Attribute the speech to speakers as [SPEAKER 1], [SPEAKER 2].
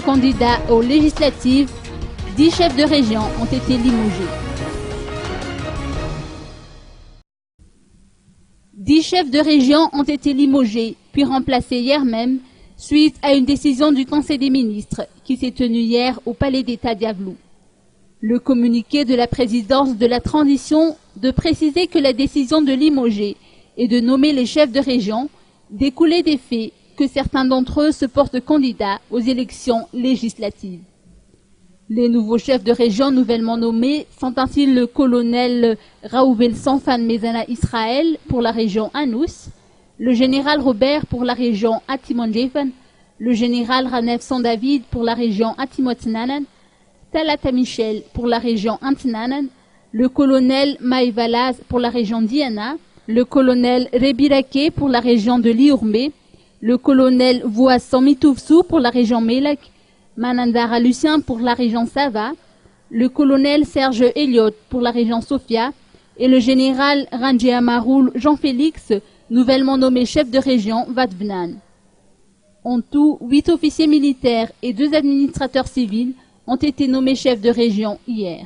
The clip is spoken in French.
[SPEAKER 1] Candidats aux législatives, 10 chefs de région ont été limogés. 10 chefs de région ont été limogés, puis remplacés hier même, suite à une décision du Conseil des ministres qui s'est tenue hier au Palais d'État d'Yavlou. Le communiqué de la présidence de la transition de préciser que la décision de limoger et de nommer les chefs de région découlait des faits que certains d'entre eux se portent candidats aux élections législatives. Les nouveaux chefs de région nouvellement nommés sont ainsi le colonel Raouvel Sanfan Mezana Israël pour la région Anous, le général Robert pour la région Atimon-Jefen, le général Ranef Sandavid pour la région Atimot-Nanan, Talata Michel pour la région Antinanan, le colonel Maïvalaz pour la région Diana, le colonel Rebirake pour la région de Liourmé, le colonel Vouassan Mitoufsou pour la région Melak, Manandara Lucien pour la région Sava, le colonel Serge Elliott pour la région Sofia et le général Ranjé Amaroul Jean-Félix, nouvellement nommé chef de région Vadvnan. En tout, 8 officiers militaires et 2 administrateurs civils ont été nommés chefs de région hier.